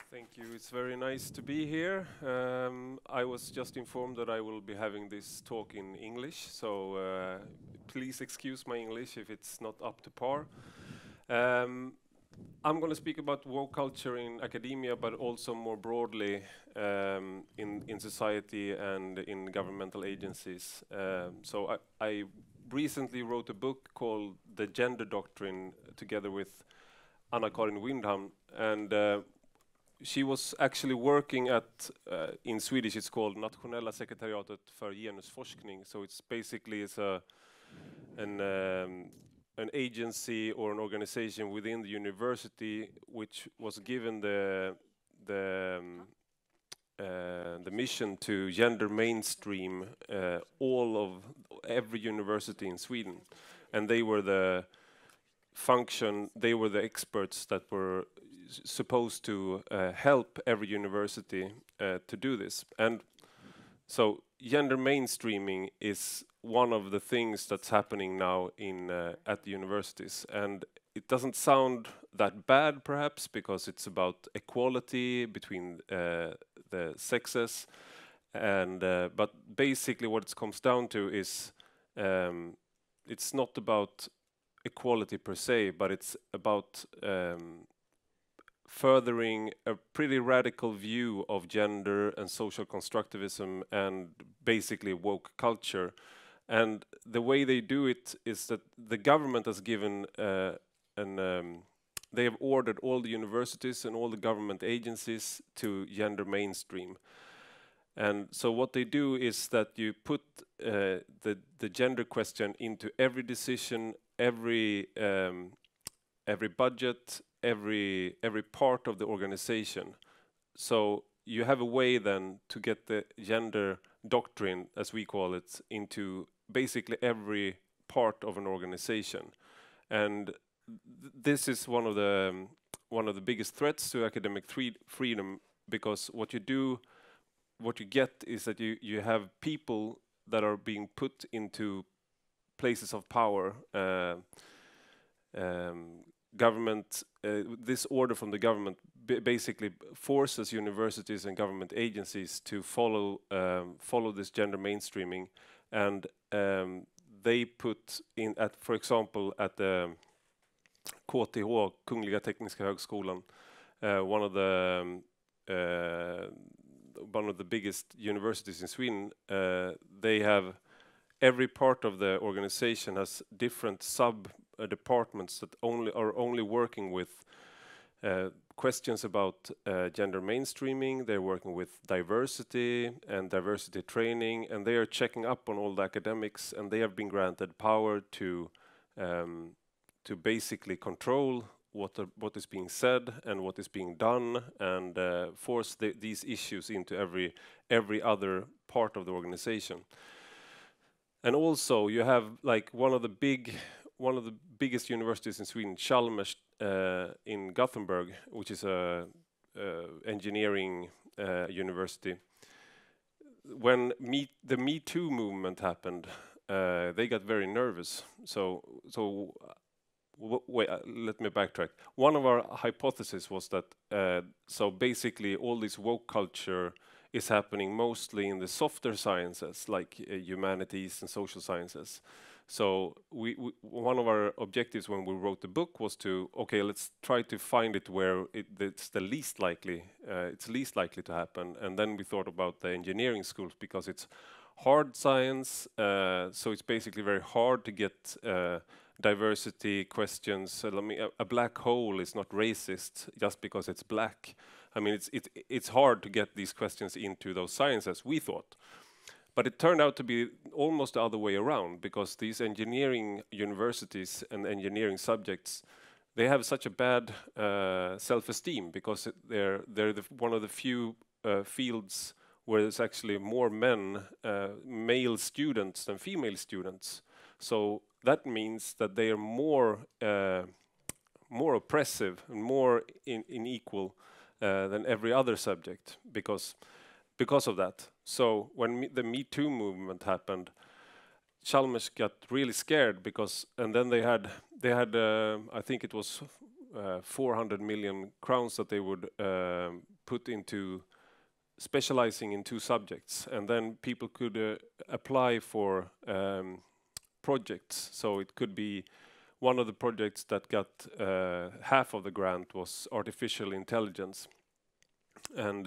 Thank you. It's very nice to be here. I was just informed that I will be having this talk in English, so please excuse my English if it's not up to par. I'm going to speak about woke culture in academia, but also more broadly in society and in governmental agencies. So I recently wrote a book called The Gender Doctrine together with Anna-Karin Windham, and she was actually working at, in Swedish it's called Nationella sekretariatet för genusforskning, so it's basically an agency or an organization within the university which was given the mission to gender mainstream every university in Sweden, and they were the experts that were supposed to help every university to do this. And so gender mainstreaming is one of the things that's happening now at the universities, and it doesn't sound that bad perhaps because it's about equality between the sexes, and but basically what it comes down to is it's not about equality per se, but it's about furthering a pretty radical view of gender and social constructivism and basically woke culture. And the way they do it is that the government has given they have ordered all the universities and all the government agencies to gender mainstream. And so what they do is that you put the gender question into every decision, every budget, every part of the organization. So you have a way then to get the gender doctrine, as we call it, into basically every part of an organization. And this is one of the biggest threats to academic freedom, because what you get is that you have people that are being put into places of power. Government, this order from the government basically forces universities and government agencies to follow this gender mainstreaming, and they put in for example, at the KTH, Kungliga Tekniska Högskolan, one of the biggest universities in Sweden. They have every part of the organization has different departments that are only working with questions about gender mainstreaming. They're working with diversity and diversity training, and they are checking up on all the academics, and they have been granted power to basically control what is being said and what is being done, and force these issues into every other part of the organization. And also you have like one of the biggest universities in Sweden, Chalmers in Gothenburg, which is a engineering university. When the Me Too movement happened, they got very nervous. Wait, let me backtrack. One of our hypotheses was that so basically all this woke culture is happening mostly in the softer sciences, like humanities and social sciences. So one of our objectives when we wrote the book was to, okay, let's try to find it where it's least likely to happen. And then we thought about the engineering schools, because it's hard science, so it's basically very hard to get diversity questions. A black hole is not racist just because it's black. I mean, it's hard to get these questions into those sciences, we thought. But it turned out to be almost the other way around, because these engineering universities and engineering subjects, they have such a bad self-esteem, because they're one of the few fields where there's actually more male students than female students. So that means that they are more oppressive and more unequal than every other subject because of that. So when the Me Too movement happened, Chalmers got really scared, and then they had I think it was 400 million crowns that they would put into specializing in 2 subjects, and then people could apply for projects. So it could be one of the projects that got half of the grant was artificial intelligence, and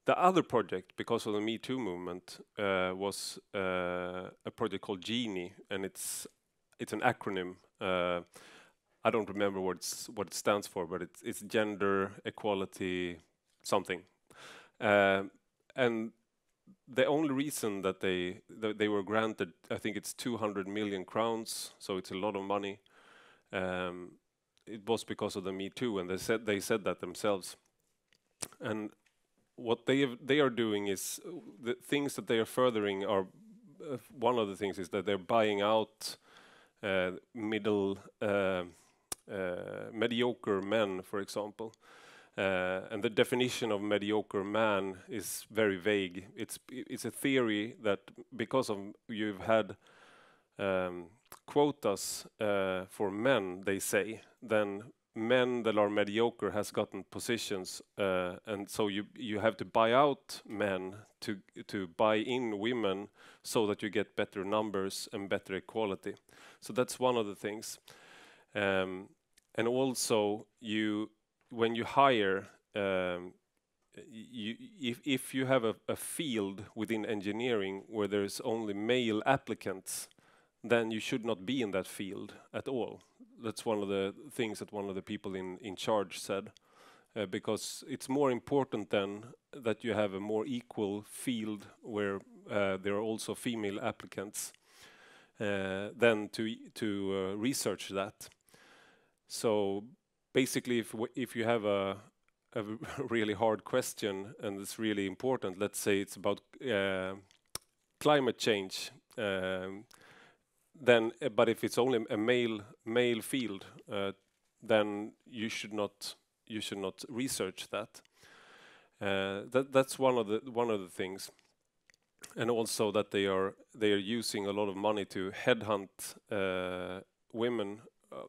the other project, because of the Me Too movement, was a project called Genie, and it's an acronym. I don't remember what it stands for, but it's gender equality something. And the only reason that they were granted, I think it's 200 million crowns, so it's a lot of money. It was because of the Me Too, and they said that themselves. And what they are doing is the things that they are furthering are one of the things is that they're buying out mediocre men, for example. And the definition of mediocre man is very vague. It's a theory that because of you've had quotas for men, they say, then men that are mediocre has gotten positions, and so you have to buy out men to buy in women so that you get better numbers and better equality. So that's one of the things. And also when you hire, if you have a field within engineering where there's only male applicants, then you should not be in that field at all. That's one of the things that one of the people in charge said, because it's more important then that you have a more equal field where there are also female applicants than to research that. So basically, if you have a really hard question and it's really important, let's say it's about climate change, then, but if it's only a male field, then you should not research that. That's one of the things, and also that they are using a lot of money to headhunt women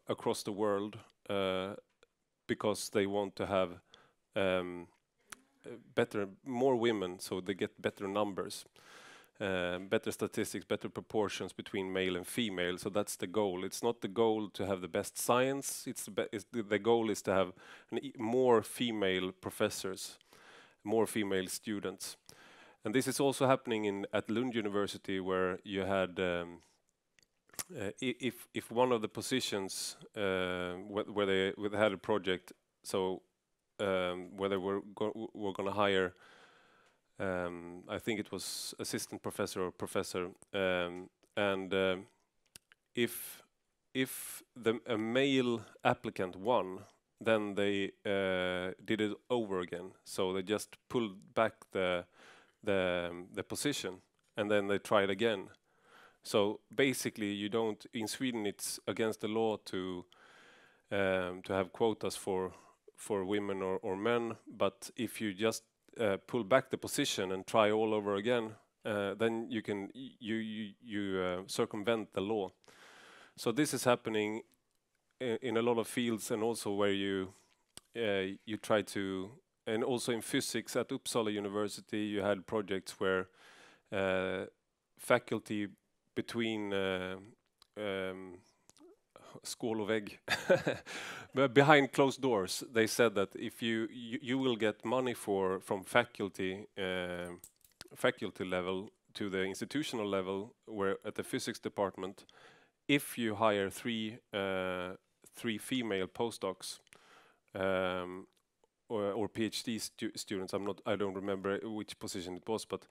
across the world because they want to have more women, so they get better numbers. Better statistics, better proportions between male and female. So that's the goal. It's not the goal to have the best science. The goal is to have more female professors, more female students. And this is also happening at Lund University, where you had, if one of the positions where they had a project, so where they were going to hire. I think it was assistant professor or professor, and if a male applicant won, then they did it over again. So they just pulled back the position, and then they tried again. So basically, you don't. In Sweden, it's against the law to have quotas for women or men. But if you just pull back the position and try all over again, then you can circumvent the law. So this is happening in a lot of fields, and also where you try to, and also in physics at Uppsala University, you had projects where faculty between skål och vägg. But behind closed doors, they said that if you will get money from faculty level to the institutional level, where at the physics department, if you hire three female postdocs or PhD students. I don't remember which position it was, but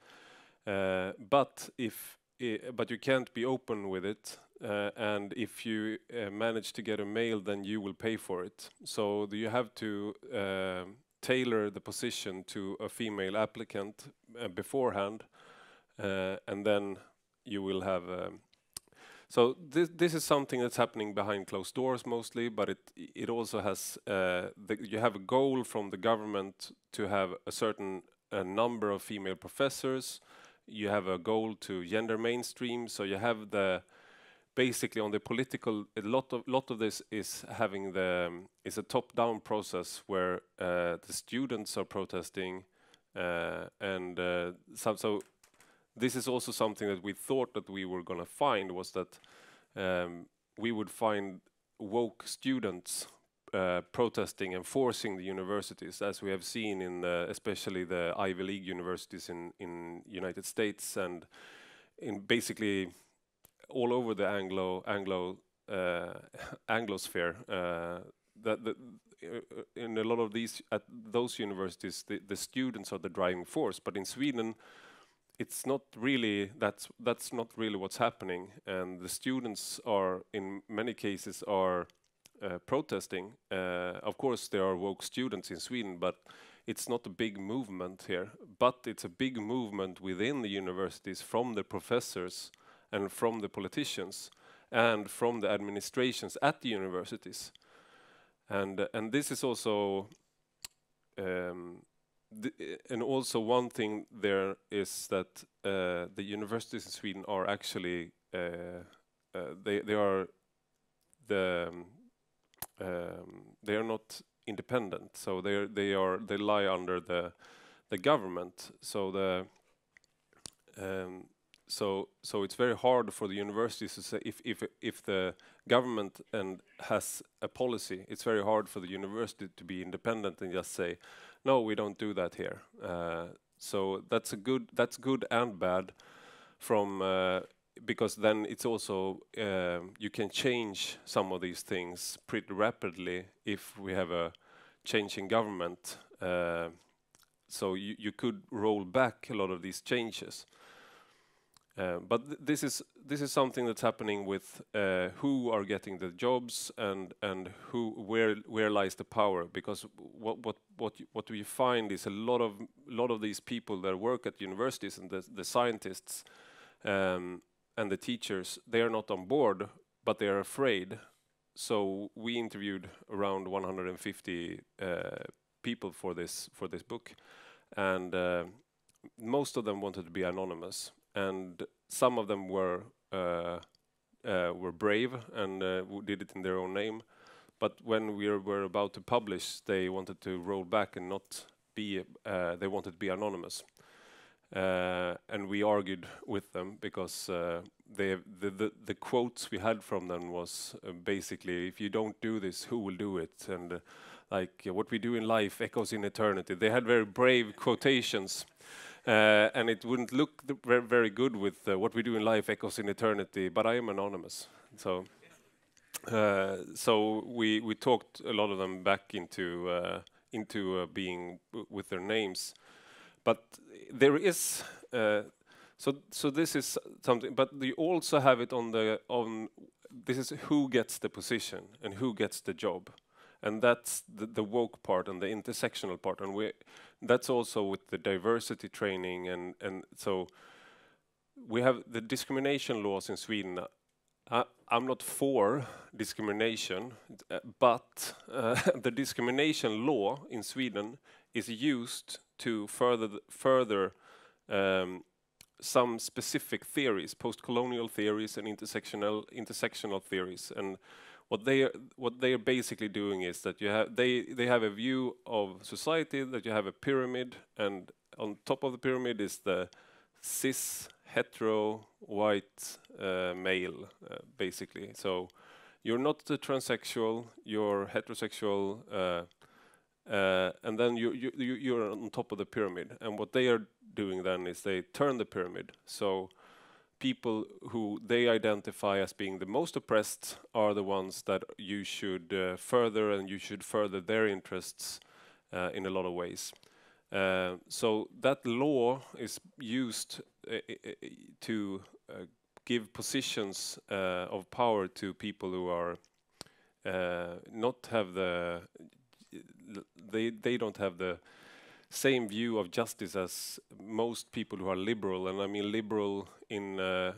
you can't be open with it. And if you manage to get a male, then you will pay for it. So you have to tailor the position to a female applicant beforehand, and then you will have. So this is something that's happening behind closed doors mostly, but it also has. You have a goal from the government to have a certain number of female professors. You have a goal to gender mainstream, so you have the basically on the political, a lot of this is having is a top-down process where the students are protesting, and so this is also something that we thought that we were going to find, was that we would find woke students protesting and forcing the universities, as we have seen in especially the Ivy League universities in United States and in basically all over the Anglosphere. In a lot of these at those universities, the students are the driving force. But in Sweden, it's not really that's not really what's happening, and the students are in many cases are protesting. Of course, there are woke students in Sweden, but it's not a big movement here. But it's a big movement within the universities, from the professors and from the politicians and from the administrations at the universities. And this is also and also one thing there is that the universities in Sweden are actually they are not independent, so they lie under the government. So so it's very hard for the universities to say, if the government has a policy, it's very hard for the university to be independent and just say, no, we don't do that here. So that's good and bad, because then it's also you can change some of these things pretty rapidly if we have a change in government. So you could roll back a lot of these changes. But this is something that's happening with who are getting the jobs and where lies the power, because what we find is a lot of these people that work at universities, and the scientists and the teachers, they are not on board, but they are afraid. So we interviewed around 150 people for this book, and most of them wanted to be anonymous. And some of them were brave and did it in their own name. But when we were about to publish, they wanted to roll back and not be. They wanted to be anonymous. And we argued with them, because the quotes we had from them was basically, if you don't do this, who will do it? And like, what we do in life echoes in eternity. They had very brave quotations. And it wouldn't look very good with what we do in life echoes in eternity, but I am anonymous. So so we talked a lot of them back into being with their names. But there is so this is something, but we also have it on this is who gets the position and who gets the job. And that's the woke part and the intersectional part, and that's also with the diversity training, and so we have the discrimination laws in Sweden. I'm not for discrimination, but the discrimination law in Sweden is used to further some specific theories, post-colonial theories and intersectional theories. And what they are basically doing is that they have a view of society, that you have a pyramid, and on top of the pyramid is the cis hetero white male, basically. So you're not the transsexual, you're heterosexual, and then you're on top of the pyramid. And what they are doing then is they turn the pyramid. So people who they identify as being the most oppressed are the ones that you should further, and you should further their interests in a lot of ways. So that law is used to give positions of power to people who are not have they don't have the same view of justice as most people who are liberal. And I mean liberal in not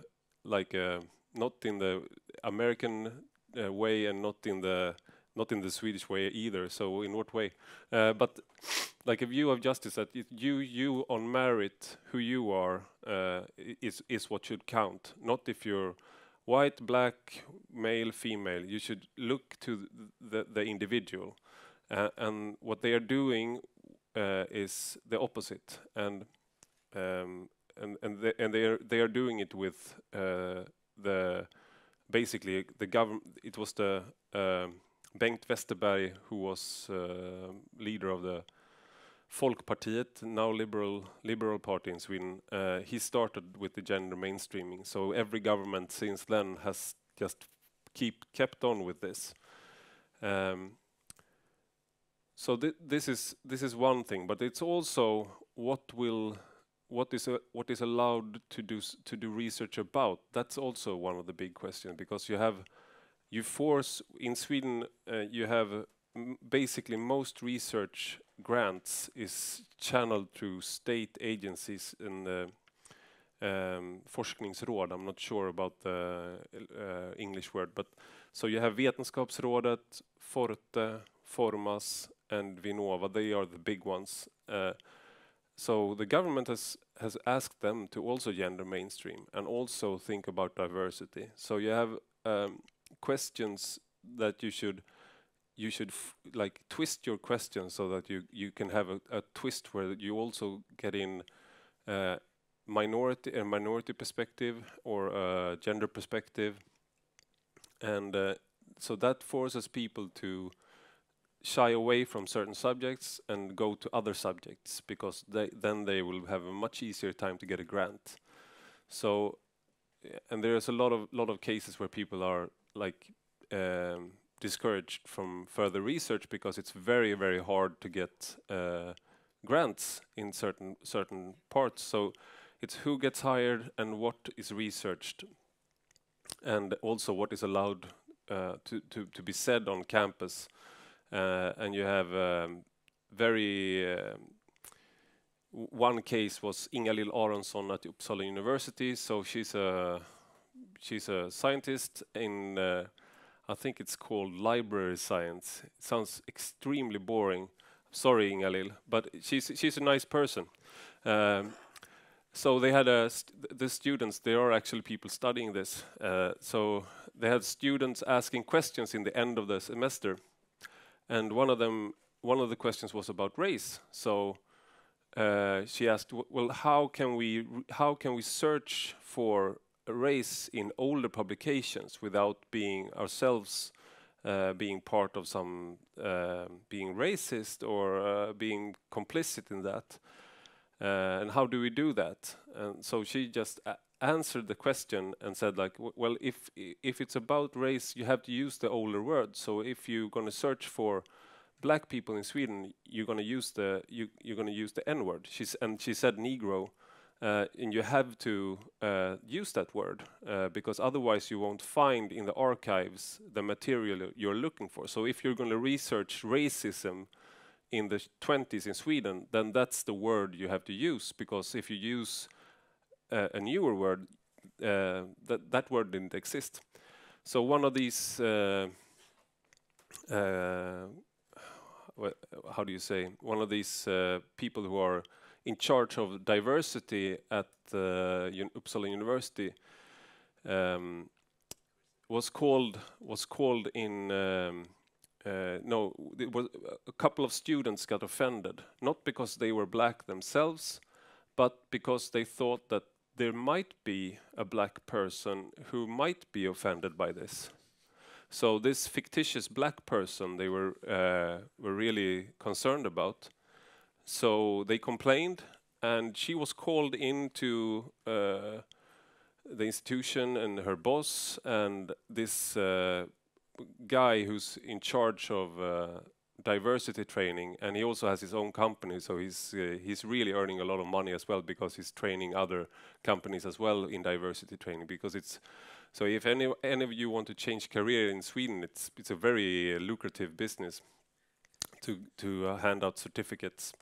in the American way, and not in the Swedish way either. So in what way? But like a view of justice that you on merit, who you are, is what should count. Not if you're white, black, male, female. You should look to the individual, and what they are doing is the opposite, and they are doing it with the basically the government. It was the Bengt Westerberg who was leader of the Folkpartiet, now liberal party in Sweden. He started with the gender mainstreaming, so every government since then has just kept on with this. So this is one thing, but it's also what is allowed to do research about. That's also one of the big questions, because you force in Sweden, you have basically most research grants is channeled through state agencies and forskningsråd. I'm not sure about the English word, but so you have Vetenskapsrådet, Forte, Formas, and Vinnova. They are the big ones. So the government has asked them to also gender mainstream and also think about diversity. So you have questions that you should like twist your questions so that you can have a twist where you also get in minority perspective or gender perspective, and so that forces people to shy away from certain subjects and go to other subjects, because then they will have a much easier time to get a grant. So, and there's a lot of cases where people are like discouraged from further research because it's very, very hard to get grants in certain parts. So it's who gets hired and what is researched, and also what is allowed to be said on campus. And you have one case was Inga-Lill Aronsson at Uppsala University. So she's a scientist in I think it's called library science. It sounds extremely boring. Sorry, Inga-Lill, but she's a nice person. So they had the students. There are actually people studying this. So they had students asking questions in the end of the semester. And one of the questions was about race. So she asked, "Well, how can we search for a race in older publications without being ourselves being part of some being racist or being complicit in that? And how do we do that?" And so she just answered the question and said, like, well, if it's about race, you have to use the older word. So if you're going to search for black people in Sweden, you're going to use the N-word. She said Negro, and you have to use that word because otherwise you won't find in the archives the material you're looking for. So if you're going to research racism in the 20s in Sweden, then that's the word you have to use, because if you use a newer word, that word didn't exist. So one of these, how do you say, one of these people who are in charge of diversity at Uppsala University was called in. No, it was a couple of students got offended, not because they were black themselves, but because they thought that there might be a black person who might be offended by this. So this fictitious black person they were really concerned about. So they complained, and she was called into the institution, and her boss and this guy who's in charge of diversity training, and he also has his own company, so he's really earning a lot of money as well, because he's training other companies as well in diversity training. Because it's so if any of you want to change career in Sweden, it's a very lucrative business to hand out certificates.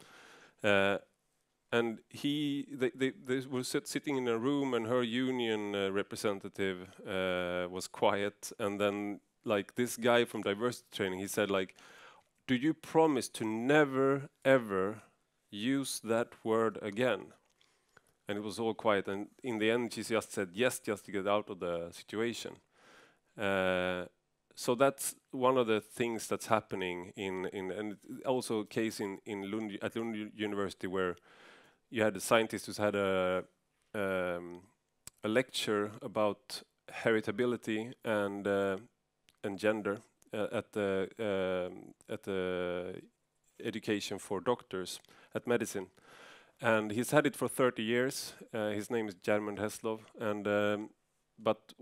And they were sitting in a room, and her union representative was quiet, and then like this guy from diversity training, he said, like, "Do you promise to never ever use that word again?" and it was all quiet. And in the end, she just said yes, just to get out of the situation. So that's one of the things that's happening and also a case in Lund, at Lund University, where you had a scientist who's had a lecture about heritability and gender at the education for doctors at medicine, and he's had it for 30 years. His name is German Heslov, and but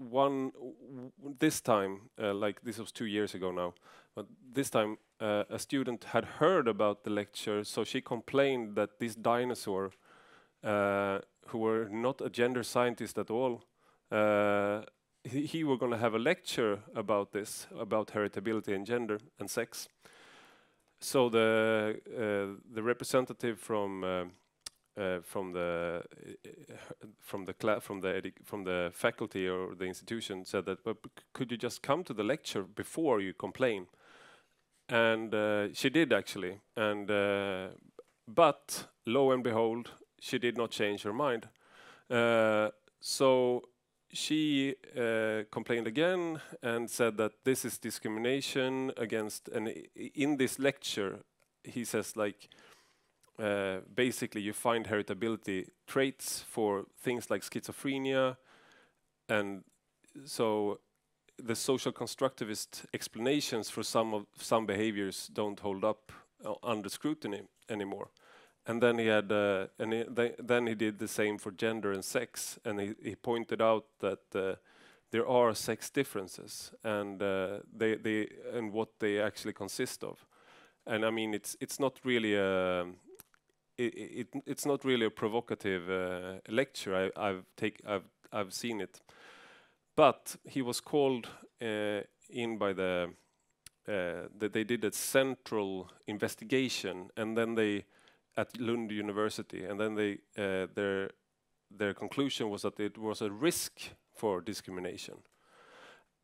this time, like this was 2 years ago now, but this time a student had heard about the lecture, so she complained that this dinosaur, who were not a gender scientist at all, he were going to have a lecture about this, about heritability and gender and sex. So the representative from the faculty or the institution said that, but could you just come to the lecture before you complain? And she did actually, and but lo and behold, she did not change her mind. So she complained again and said that this is discrimination against, and in this lecture he says, like, basically you find heritability traits for things like schizophrenia, and so the social constructivist explanations for some behaviors don't hold up under scrutiny anymore. And then he had, then he did the same for gender and sex, and he pointed out that there are sex differences, and and what they actually consist of. And I mean, it's not really a it's not really a provocative lecture. I've seen it, but he was called in by they did a central investigation, and then they at Lund University, and then they their conclusion was that it was a risk for discrimination.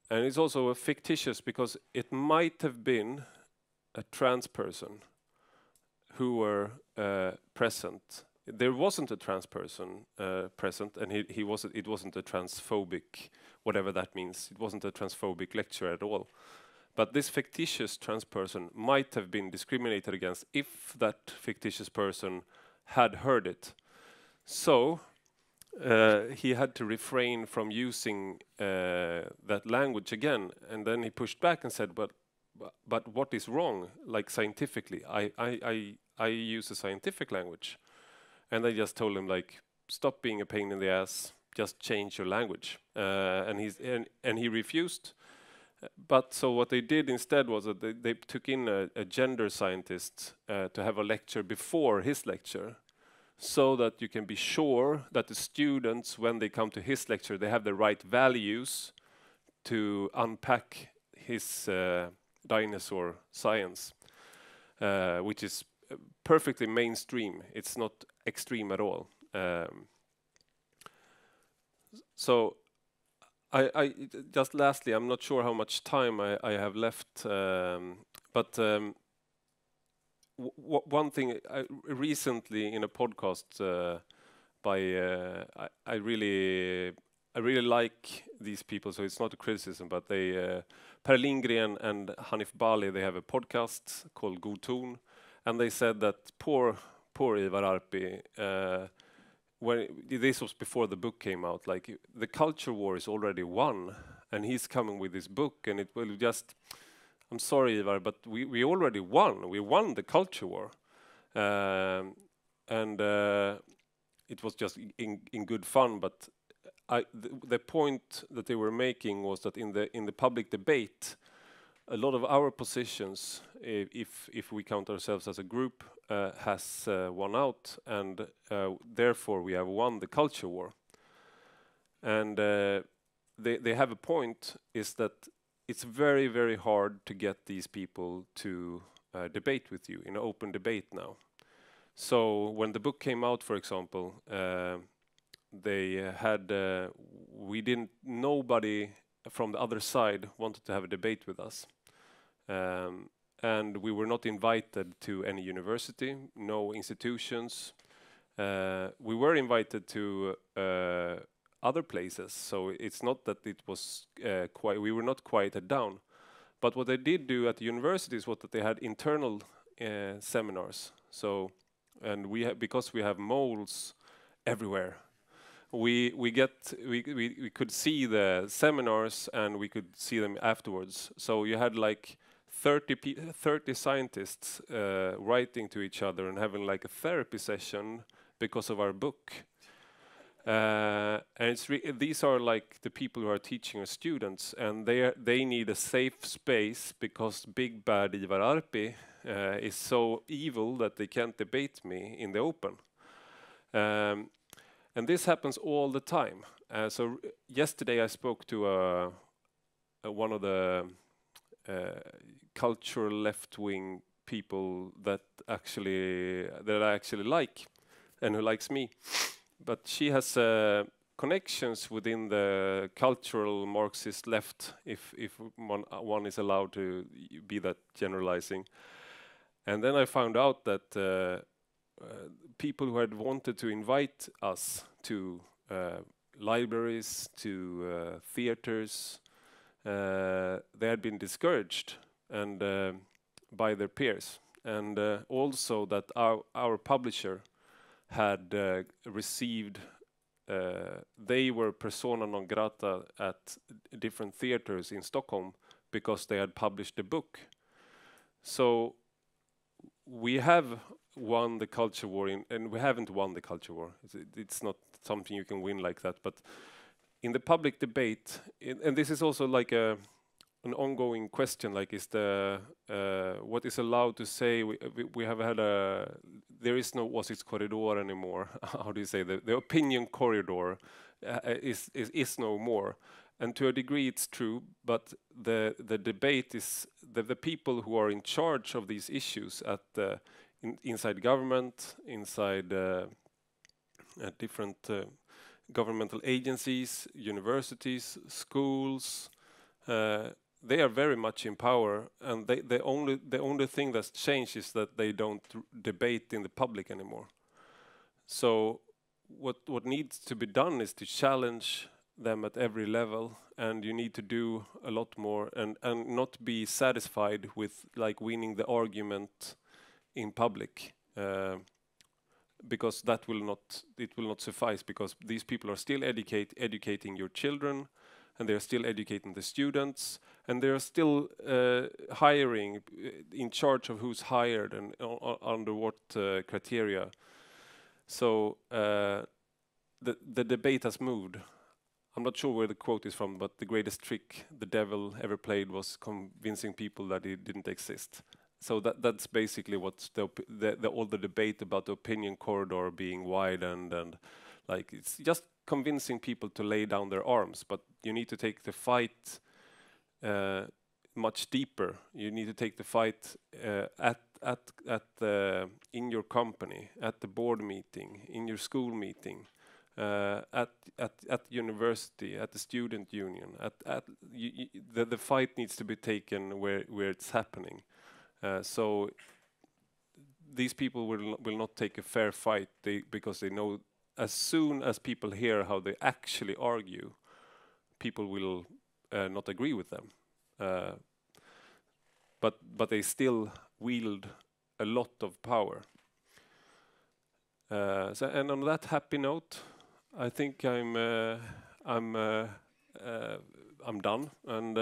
And it's also fictitious because it might have been a trans person who were present. There wasn't a trans person present, and it wasn't a transphobic, whatever that means. It wasn't a transphobic lecture at all. But this fictitious trans person might have been discriminated against if that fictitious person had heard it. So he had to refrain from using that language again. And then he pushed back and said, but what is wrong, like scientifically? I use a scientific language. And I just told him, like, stop being a pain in the ass, just change your language. And he refused. But so what they did instead was that they took in a gender scientist to have a lecture before his lecture, so that you can be sure that the students, when they come to his lecture, they have the right values to unpack his dinosaur science, which is perfectly mainstream. It's not extreme at all. So I just lastly, I'm not sure how much time I have left, but one thing recently in a podcast I really like these people, so it's not a criticism, but they Per Lindgren and Hanif Bali, they have a podcast called God Ton, and they said that poor Ivar Arpi, when this was before the book came out, like, the culture war is already won, and he's coming with this book, and it will just, I'm sorry, Ivar, but we already won. We won the culture war, and it was just in good fun. But the point that they were making was that in the public debate, a lot of our positions, if we count ourselves as a group, has won out, and therefore we have won the culture war. And they have a point, is that it's very, very hard to get these people to debate with you in an open debate now. So when the book came out, for example, they had nobody from the other side wanted to have a debate with us. And we were not invited to any university, no institutions, We were invited to other places, so it's not that it was we were not quieted down. But what they did do at the universities was that they had internal seminars. So, and because we have moles everywhere, we could see the seminars and we could see them afterwards. So you had like 30 scientists writing to each other and having like a therapy session because of our book. And these are like the people who are teaching our students, and they need a safe space because big bad Ivar Arpi is so evil that they can't debate me in the open. And this happens all the time. So yesterday I spoke to one of the cultural left-wing people that I actually like, and who likes me. But she has connections within the cultural Marxist left, if one is allowed to be that generalizing. And then I found out that people who had wanted to invite us to libraries, to theaters, they had been discouraged and by their peers, and also that our publisher had received, they were persona non grata at different theaters in Stockholm because they had published a book. So we have won the culture war, and we haven't won the culture war. It's not something you can win like that. But in the public debate, and this is also like an ongoing question, like is what is allowed to say? We have had there is no Åsikts corridor anymore. How do you say the opinion corridor is no more. And to a degree it's true, but the debate is the people who are in charge of these issues at inside government, inside different governmental agencies, universities, schools. They are very much in power, and the only thing that's changed is that they don't debate in the public anymore. So what needs to be done is to challenge them at every level, and you need to do a lot more, and not be satisfied with like winning the argument in public, because it will not suffice, because these people are still educating your children, and they're still educating the students, and they're still hiring, in charge of who's hired and under what criteria. So the debate has moved. I'm not sure where the quote is from, but the greatest trick the devil ever played was convincing people that it didn't exist. So that's basically what's all the debate about the opinion corridor being widened, and like it's just convincing people to lay down their arms. But you need to take the fight much deeper. You need to take the fight in your company, at the board meeting, in your school meeting, at university, at the student union. The fight needs to be taken where it's happening. So these people will not take a fair fight because they know as soon as people hear how they actually argue, people will not agree with them. But they still wield a lot of power. And on that happy note, I think I'm done. And